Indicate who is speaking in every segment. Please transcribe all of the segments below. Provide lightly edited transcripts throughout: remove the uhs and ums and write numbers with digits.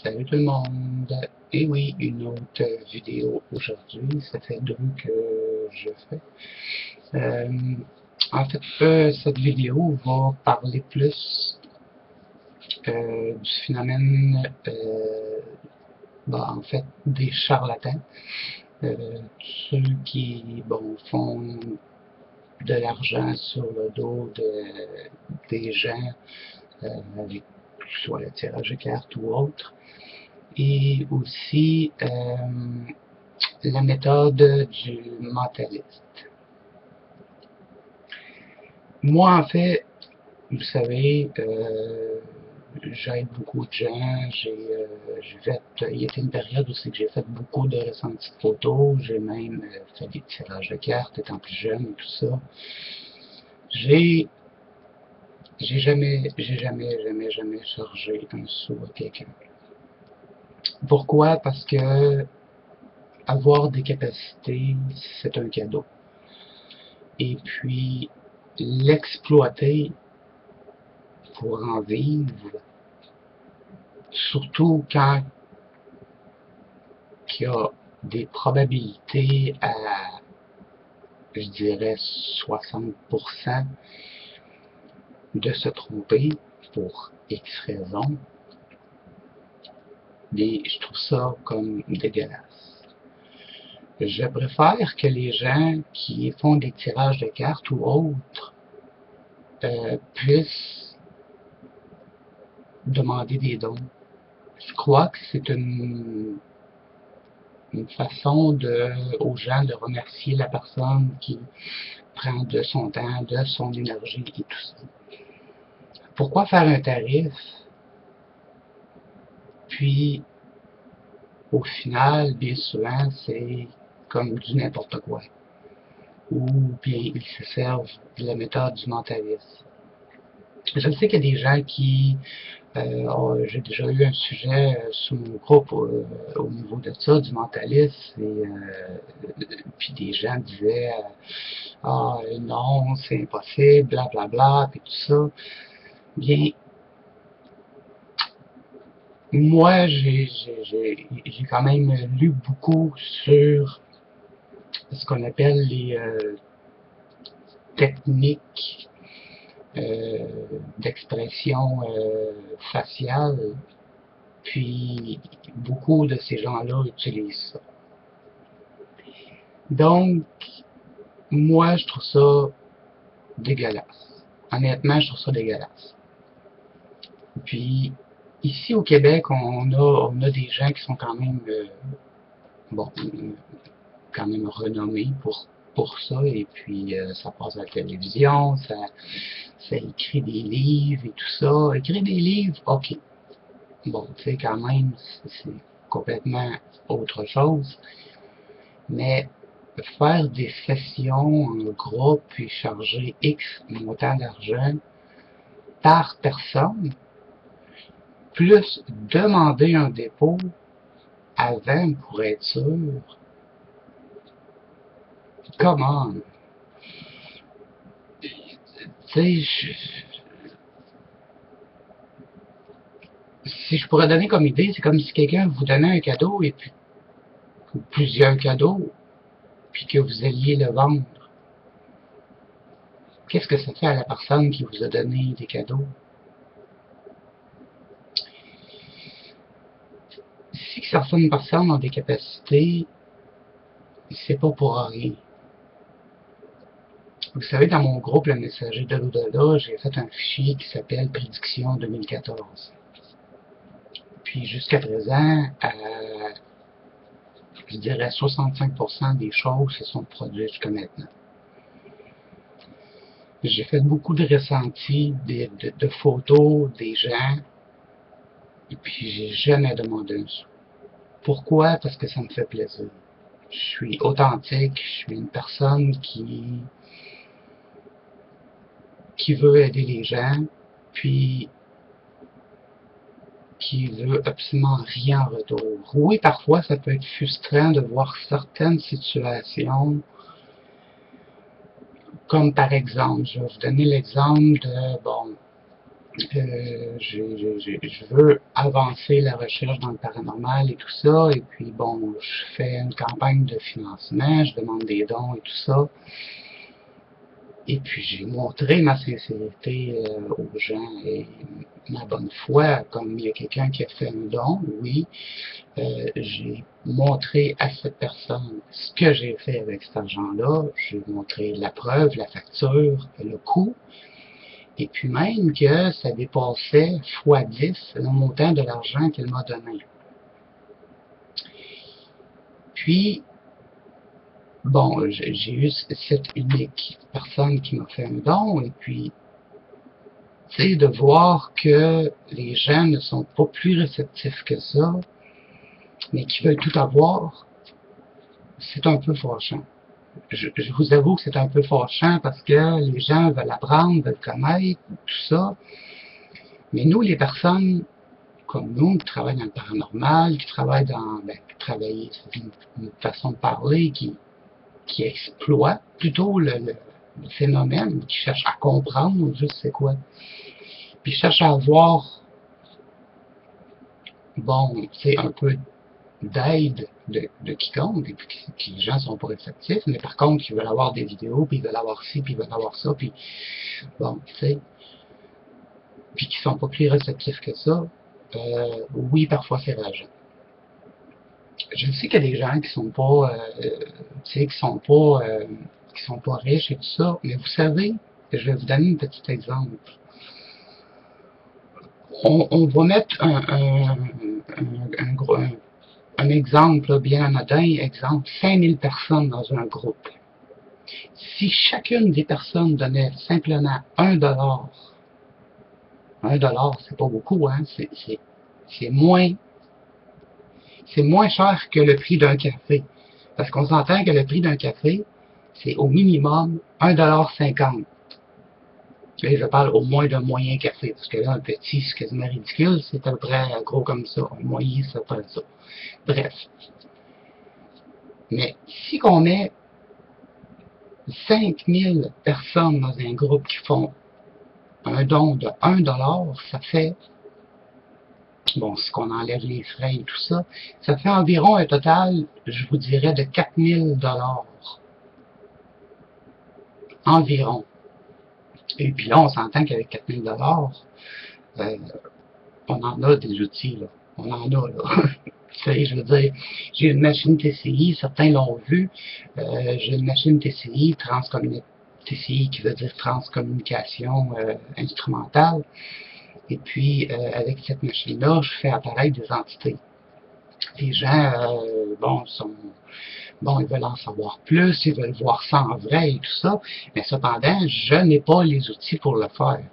Speaker 1: Salut tout le monde! Et oui, une autre vidéo aujourd'hui. Ça fait deux que je fais. Euh, en fait, cette vidéo va parler plus du phénomène, en fait, des charlatans. Ceux qui, font de l'argent sur le dos des gens, avec soit le tirage de cartes ou autre. Et aussi la méthode du mentaliste. Moi, en fait, vous savez, j'aide beaucoup de gens. Il y a une période où j'ai fait beaucoup de ressentis de photos. J'ai même fait des tirages de cartes étant plus jeune et tout ça. J'ai jamais chargé un sou à quelqu'un. Pourquoi? Parce que avoir des capacités, c'est un cadeau. Et puis, l'exploiter pour en vivre, surtout quand il y a des probabilités à, je dirais, 60% de se tromper pour X raisons, mais je trouve ça comme dégueulasse. Je préfère que les gens qui font des tirages de cartes ou autres puissent demander des dons. Je crois que c'est une façon aux gens de remercier la personne qui prend de son temps, de son énergie et tout ça. Pourquoi faire un tarif, puis au final, bien souvent, c'est comme du n'importe quoi. Ou bien ils se servent de la méthode du mentalisme. Je sais qu'il y a des gens qui j'ai déjà eu un sujet sur mon groupe au niveau de ça, du mentalisme, et puis des gens disaient ah non, c'est impossible, blablabla, bla, bla, puis tout ça. Bien, moi, j'ai quand même lu beaucoup sur ce qu'on appelle les techniques d'expression faciale. Puis, beaucoup de ces gens-là utilisent ça. Donc, moi, je trouve ça dégueulasse. Honnêtement, je trouve ça dégueulasse. Puis, ici au Québec, on a des gens qui sont quand même, quand même renommés pour ça. Et puis, ça passe à la télévision, ça écrit des livres et tout ça. Écrire des livres, ok. Bon, tu sais, quand même, c'est complètement autre chose. Mais faire des sessions en groupe et charger X montant d'argent par personne, plus demander un dépôt avant pour être sûr, comment? Tu sais, si je pourrais donner comme idée, c'est comme si quelqu'un vous donnait un cadeau et puis ou plusieurs cadeaux, puis que vous alliez le vendre. Qu'est-ce que ça fait à la personne qui vous a donné des cadeaux? Si certaines personnes ont des capacités, c'est pas pour rien. Vous savez, dans mon groupe, le messager de l'au-delà, j'ai fait un fichier qui s'appelle Prédiction 2014. Puis jusqu'à présent, je dirais 65% des choses se sont produites jusqu'à maintenant. J'ai fait beaucoup de ressentis, de photos des gens, et puis j'ai jamais demandé un sou. Pourquoi? Parce que ça me fait plaisir. Je suis authentique, je suis une personne qui veut aider les gens, puis qui veut absolument rien en retour. Oui, parfois, ça peut être frustrant de voir certaines situations, comme par exemple, je vais vous donner l'exemple de, Je veux avancer la recherche dans le paranormal et tout ça, et puis bon, je fais une campagne de financement, je demande des dons et tout ça, et puis j'ai montré ma sincérité aux gens et ma bonne foi, comme il y a quelqu'un qui a fait un don, oui, j'ai montré à cette personne ce que j'ai fait avec cet argent-là, j'ai montré la preuve, la facture, le coût, et puis même que ça dépassait fois 10 le montant de l'argent qu'elle m'a donné. Puis, bon, j'ai eu cette unique personne qui m'a fait un don, et puis, tu sais, de voir que les gens ne sont pas plus réceptifs que ça, mais qui veulent tout avoir, c'est un peu fâchant. Je vous avoue que c'est un peu fâchant parce que les gens veulent apprendre, veulent connaître, tout ça, mais nous, les personnes comme nous, qui travaillent dans le paranormal, qui travaillent dans, travailler, c'est une façon de parler qui exploite plutôt le phénomène, qui cherche à comprendre juste c'est quoi. Puis cherche à avoir, bon, c'est un peu d'aide de quiconque, et puis que les gens sont pas réceptifs, mais par contre, ils veulent avoir des vidéos, puis ils veulent avoir ci, puis ils veulent avoir ça, puis bon, tu sais, puis qui sont pas plus réceptifs que ça, oui, parfois c'est rageant. Je sais qu'il y a des gens qui sont pas, tu sais, qui sont pas riches et tout ça, mais vous savez, je vais vous donner un petit exemple. On va mettre un exemple là, bien anodin, exemple, 5000 personnes dans un groupe. Si chacune des personnes donnait simplement un dollar, c'est pas beaucoup, hein, c'est moins, c'est moins cher que le prix d'un café. Parce qu'on s'entend que le prix d'un café, c'est au minimum 1,50 $. Et je parle au moins d'un moyen café, parce que là, un petit, c'est quasiment ridicule, c'est à peu près gros comme ça. Un moyen, ça peut être ça. Bref. Mais si on met 5000 personnes dans un groupe qui font un don de 1 $, ça fait, bon, si on enlève les frais et tout ça, ça fait environ un total, je vous dirais, de 4000 $. Environ. Et puis là, on s'entend qu'avec 4000 $, on en a des outils, là. On en a, là. Tu sais, je veux dire, j'ai une machine TCI, certains l'ont vu. J'ai une machine TCI, TCI qui veut dire transcommunication instrumentale. Et puis, avec cette machine-là, je fais apparaître des entités. Les gens, bon, ils veulent en savoir plus, ils veulent voir ça en vrai et tout ça, mais cependant, je n'ai pas les outils pour le faire.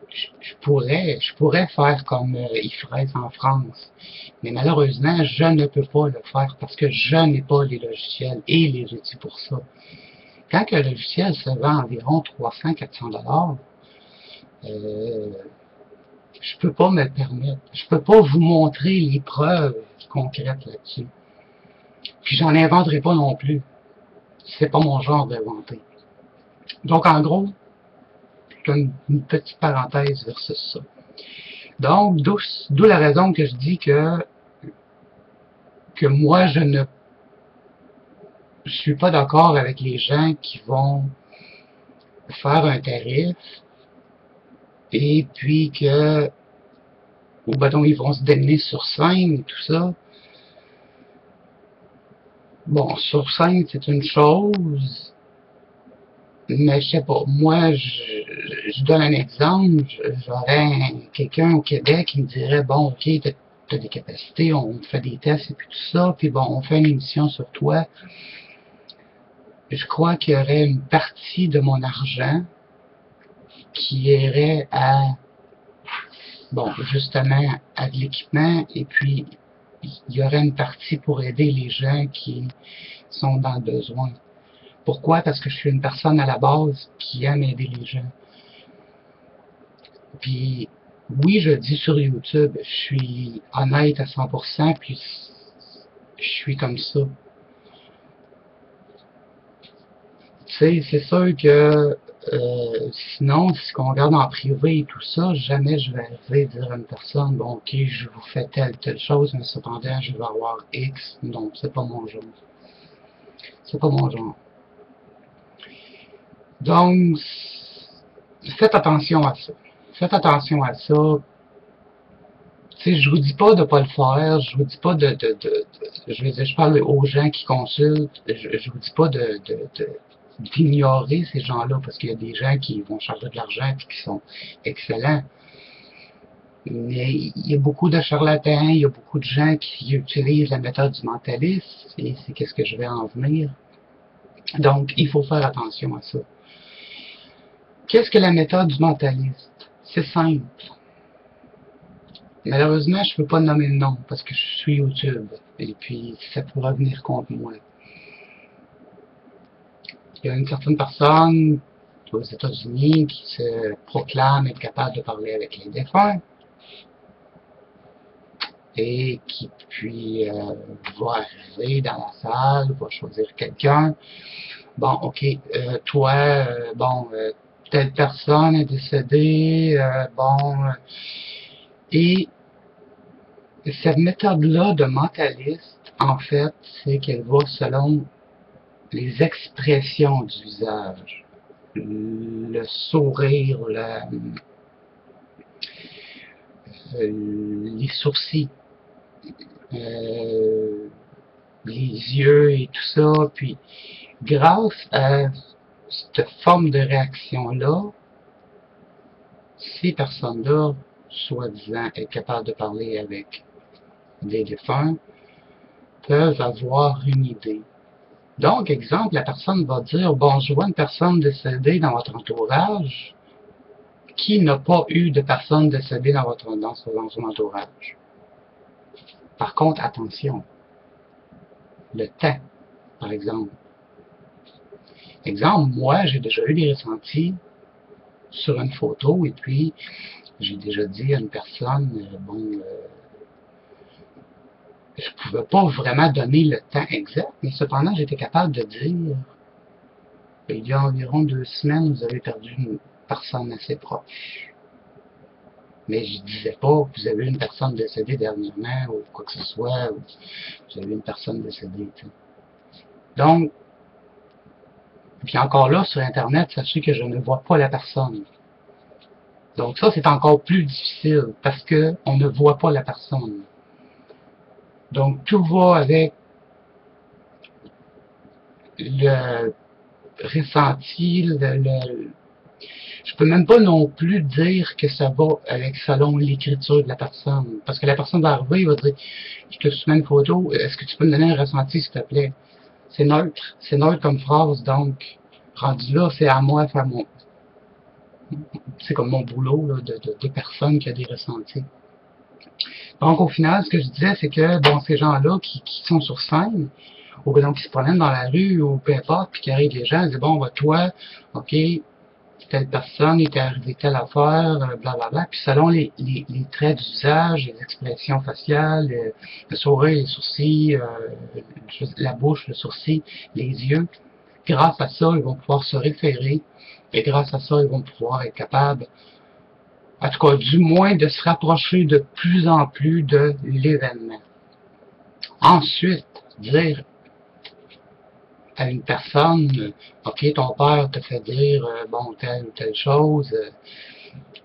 Speaker 1: Je pourrais faire comme ils feraient en France, mais malheureusement, je ne peux pas le faire parce que je n'ai pas les logiciels et les outils pour ça. Quand le logiciel se vend environ 300-400 $, je peux pas me le permettre. Je peux pas vous montrer les preuves concrètes là-dessus. Puis j'en inventerai pas non plus. C'est pas mon genre d'inventer. Donc en gros, une petite parenthèse versus ça. Donc, d'où la raison que je dis que moi, je suis pas d'accord avec les gens qui vont faire un tarif et puis que, ou ben ils vont se démener sur scène et tout ça. Bon, sur scène, c'est une chose, mais je sais pas, moi, je donne un exemple, j'aurais quelqu'un au Québec qui me dirait, bon, ok, t'as des capacités, on fait des tests et puis tout ça, puis bon, on fait une émission sur toi. Je crois qu'il y aurait une partie de mon argent qui irait à, bon, justement, à de l'équipement, et puis il y aurait une partie pour aider les gens qui sont dans le besoin. Pourquoi? Parce que je suis une personne à la base qui aime aider les gens. Puis, oui, je dis sur YouTube, je suis honnête à 100%, puis je suis comme ça. Tu sais, c'est sûr que Sinon, ce qu'on regarde en privé et tout ça, jamais je vais arriver à dire à une personne, bon, ok, je vous fais telle chose, mais cependant, je vais avoir X. Non, c'est pas mon genre. C'est pas mon genre. Donc, faites attention à ça. Faites attention à ça. Tu sais, je vous dis pas de pas le faire, je vous dis pas je veux dire, je parle aux gens qui consultent, je vous dis pas d'ignorer ces gens-là, parce qu'il y a des gens qui vont charger de l'argent et qui sont excellents. Mais il y a beaucoup de charlatans, il y a beaucoup de gens qui utilisent la méthode du mentaliste, et c'est qu'est-ce que je vais en venir. Donc, il faut faire attention à ça. Qu'est-ce que la méthode du mentaliste? C'est simple. Malheureusement, je ne peux pas nommer le nom parce que je suis YouTube et puis ça pourrait venir contre moi. Il y a une certaine personne aux États-Unis qui se proclame être capable de parler avec les défunts et qui puis va arriver dans la salle, va choisir quelqu'un. Bon, ok, toi, telle personne est décédée, et cette méthode-là de mentaliste, en fait, c'est qu'elle va selon les expressions du visage, le sourire, les sourcils, les yeux et tout ça. Puis, grâce à cette forme de réaction-là, ces personnes-là, soi-disant être capables de parler avec des défunts, peuvent avoir une idée. Donc, exemple, la personne va dire, bon, je vois une personne décédée dans votre entourage, qui n'a pas eu de personne décédée dans son entourage. Par contre, attention, le temps, par exemple. Exemple, moi, j'ai déjà eu des ressentis sur une photo, et puis, j'ai déjà dit à une personne, je pouvais pas vraiment donner le temps exact, mais cependant, j'étais capable de dire, il y a environ 2 semaines, vous avez perdu une personne assez proche. Mais je disais pas, vous avez une personne décédée dernièrement, ou quoi que ce soit, ou vous avez une personne décédée. T'sais. Donc, puis encore là, sur Internet, sachez que je ne vois pas la personne. Donc ça, c'est encore plus difficile, parce que on ne voit pas la personne. Donc, tout va avec le ressenti, je peux même pas non plus dire que ça va avec selon l'écriture de la personne. Parce que la personne va arriver, il va dire, je te soumets une photo, est-ce que tu peux me donner un ressenti, s'il te plaît? C'est neutre comme phrase, donc, rendu là, c'est à moi de faire c'est comme mon boulot, là, de personne qui a des ressentis. Donc, au final, ce que je disais, c'est que, bon, ces gens-là qui sont sur scène, ou bien qui se promènent dans la rue, ou peu importe, puis qui arrivent les gens, ils disent, bon, toi, ok, telle personne était arrivée telle affaire, blablabla, puis selon les traits du visage, les expressions faciales, le sourire, les sourcils, la bouche, le sourcil, les yeux, grâce à ça, ils vont pouvoir se référer, et grâce à ça, ils vont pouvoir être capables, en tout cas, du moins, de se rapprocher de plus en plus de l'événement. Ensuite, dire à une personne, ok, ton père te fait dire, bon, telle ou telle chose,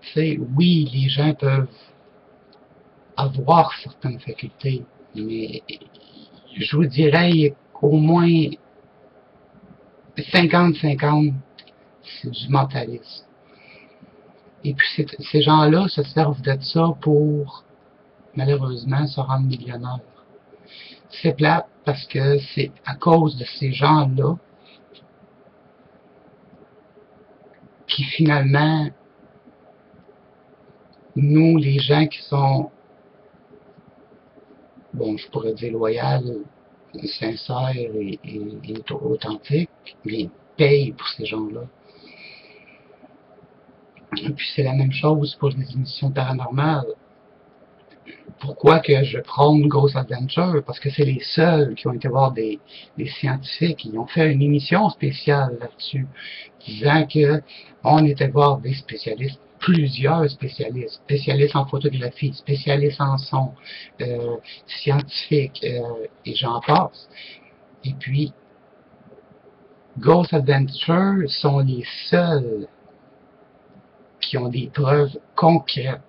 Speaker 1: tu sais, oui, les gens peuvent avoir certaines facultés, mais je vous dirais qu'au moins 50-50, c'est du mentalisme. Et puis ces gens-là se servent de ça pour, malheureusement, se rendre millionnaires. C'est plate parce que c'est à cause de ces gens-là qui finalement, nous, les gens qui sont, bon, je pourrais dire loyal, sincère et authentique, mais payent pour ces gens-là. Et puis c'est la même chose pour les émissions paranormales. pourquoi que je prône Ghost Adventure? Parce que c'est les seuls qui ont été voir des scientifiques. Ils ont fait une émission spéciale là-dessus, disant que on était voir des spécialistes, plusieurs spécialistes, spécialistes en photographie, spécialistes en son, scientifiques, et j'en passe. Et puis, Ghost Adventure sont les seuls qui ont des preuves concrètes.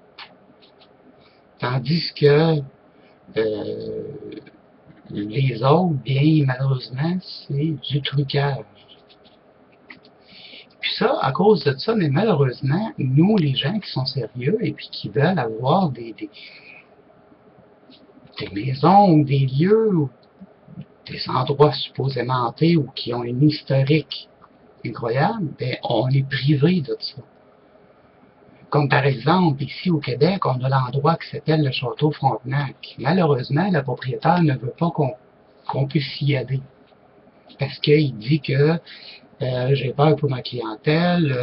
Speaker 1: Tandis que les autres, bien malheureusement, c'est du trucage. Puis ça, à cause de ça, mais malheureusement, nous, les gens qui sont sérieux et puis qui veulent avoir des maisons ou des lieux ou des endroits supposément hantés ou qui ont une historique incroyable, ben, on est privé de ça. Comme par exemple, ici au Québec, on a l'endroit qui s'appelle le Château Frontenac. Malheureusement, le propriétaire ne veut pas qu'on puisse y aller. Parce qu'il dit que j'ai peur pour ma clientèle,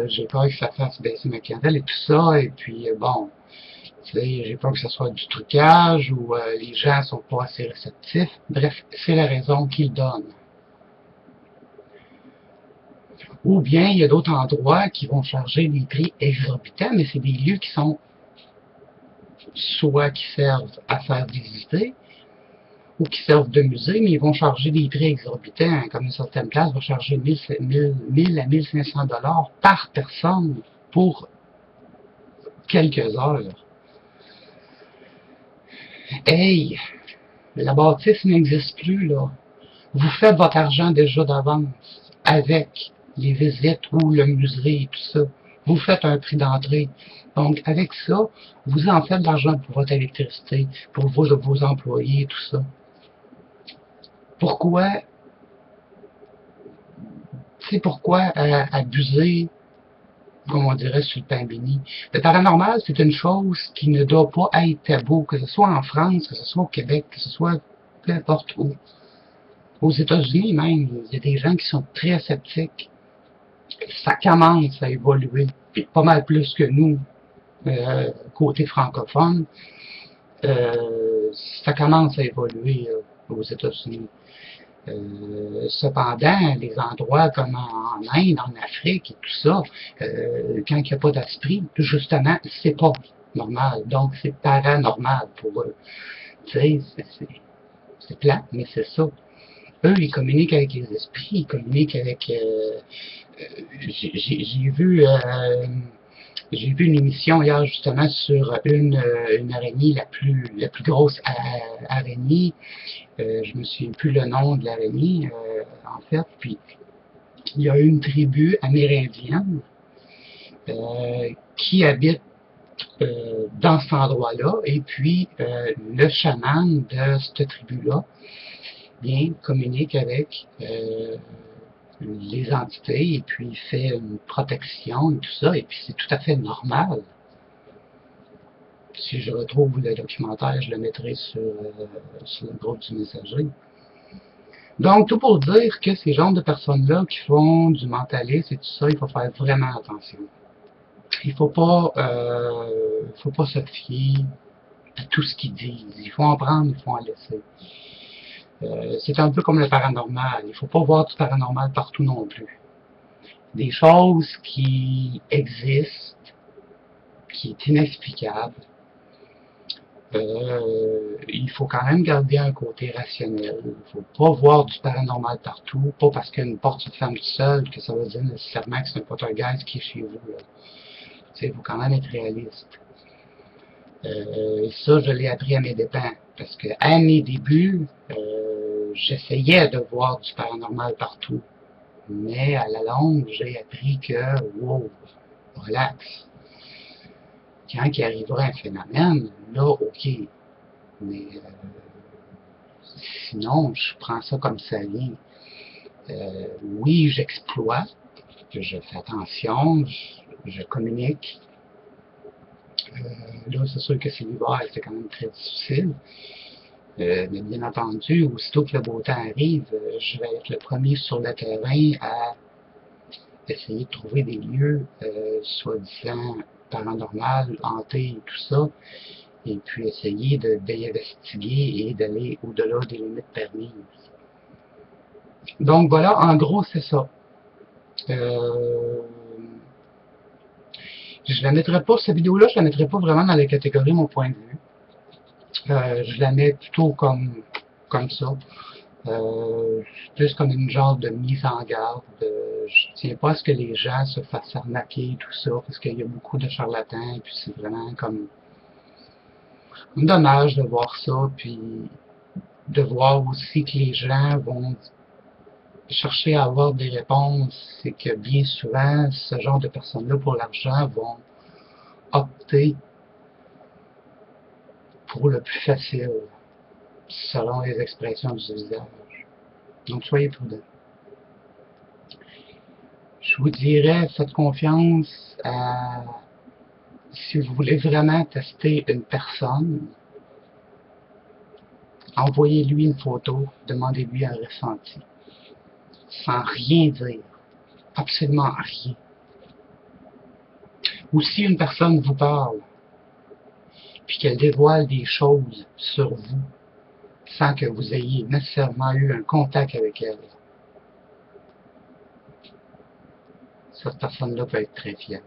Speaker 1: j'ai peur que ça fasse baisser ma clientèle et tout ça, et puis bon, j'ai peur que ce soit du trucage ou les gens sont pas assez réceptifs. Bref, c'est la raison qu'il donne. Ou bien, il y a d'autres endroits qui vont charger des prix exorbitants, mais c'est des lieux qui sont soit qui servent à faire visiter, ou qui servent de musée, mais ils vont charger des prix exorbitants, comme une certaine place va charger 1000 à 1500 $ par personne pour quelques heures. Hey, la bâtisse n'existe plus, là. Vous faites votre argent déjà d'avance avec les visites ou le musée et tout ça. Vous faites un prix d'entrée. Donc, avec ça, vous en faites de l'argent pour votre électricité, pour vos employés et tout ça. Pourquoi, abuser, comme on dirait, sur le pain béni? Le paranormal, c'est une chose qui ne doit pas être tabou, que ce soit en France, que ce soit au Québec, que ce soit peu importe où. Aux États-Unis même, il y a des gens qui sont très sceptiques. Ça commence à évoluer, puis pas mal plus que nous, côté francophone. Ça commence à évoluer aux États-Unis. Cependant, les endroits comme en Inde, en Afrique et tout ça, quand il n'y a pas d'esprit, justement, c'est pas normal. Donc, c'est paranormal pour eux. Tu sais, c'est plat, mais c'est ça. Eux, ils communiquent avec les esprits, ils communiquent avec... j'ai vu une émission hier justement sur une araignée, la plus grosse araignée. Je me souviens plus le nom de l'araignée, en fait. Puis il y a une tribu amérindienne qui habite dans cet endroit-là. Et puis le chaman de cette tribu-là communique avec les entités et puis il fait une protection et tout ça. Et puis c'est tout à fait normal. Si je retrouve le documentaire, je le mettrai sur le groupe du messager. Donc, tout pour dire que ces genres de personnes-là qui font du mentalisme et tout ça, il faut faire vraiment attention. Il faut pas se fier à tout ce qu'ils disent. Il faut en prendre, il faut en laisser. C'est un peu comme le paranormal. Il faut pas voir du paranormal partout non plus. Des choses qui existent, qui est inexplicable, il faut quand même garder un côté rationnel. Il ne faut pas voir du paranormal partout, pas parce qu'une porte se ferme toute seule que ça veut dire nécessairement que c'est un poltergeist qui est chez vous. Il faut quand même être réaliste. Et ça, je l'ai appris à mes dépens, parce que à mes débuts, j'essayais de voir du paranormal partout. Mais à la longue, j'ai appris que, wow, relax. Quand il arrivera un phénomène, là, ok. Mais sinon, je prends ça comme ça vient. Oui, j'exploite, je fais attention, je communique. Là, c'est sûr que c'est l'hiver, c'est quand même très difficile. Mais bien entendu, aussitôt que le beau temps arrive, je vais être le premier sur le terrain à essayer de trouver des lieux soi-disant paranormal, hantés et tout ça. et puis essayer d'investiguer et d'aller au-delà des limites permises. Donc voilà, en gros, c'est ça. Je la mettrais pas, cette vidéo-là, je la mettrais pas vraiment dans la catégorie mon point de vue. Je la mets plutôt comme ça. Plus comme une genre de mise en garde. Je tiens pas à ce que les gens se fassent arnaquer et tout ça, parce qu'il y a beaucoup de charlatans, et puis c'est vraiment comme dommage de voir ça, puis de voir aussi que les gens vont chercher à avoir des réponses, c'est que bien souvent, ce genre de personnes-là, pour l'argent, vont opter pour le plus facile, selon les expressions du visage. Donc, soyez prudents. Je vous dirais, faites confiance à... Si vous voulez vraiment tester une personne, envoyez-lui une photo, demandez-lui un ressenti, sans rien dire, absolument rien. Ou si une personne vous parle, puis qu'elle dévoile des choses sur vous, sans que vous ayez nécessairement eu un contact avec elle, cette personne-là peut être très fiable.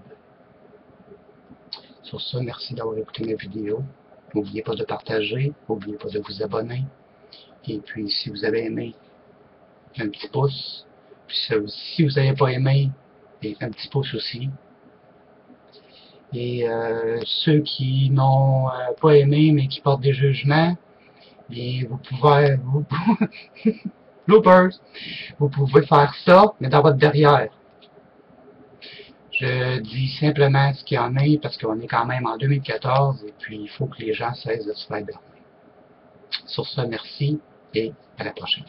Speaker 1: Sur ce, merci d'avoir écouté ma vidéo. N'oubliez pas de partager, n'oubliez pas de vous abonner. Et puis, si vous avez aimé, un petit pouce. Puis, si vous n'avez pas aimé, un petit pouce aussi. Et ceux qui n'ont pas aimé, mais qui portent des jugements, bien, vous pouvez... bloopers! Vous pouvez faire ça, mais dans votre derrière. Je dis simplement ce qu'il y en a, parce qu'on est quand même en 2014, et puis il faut que les gens cessent de se faire berner. Sur ce, merci, et à la prochaine.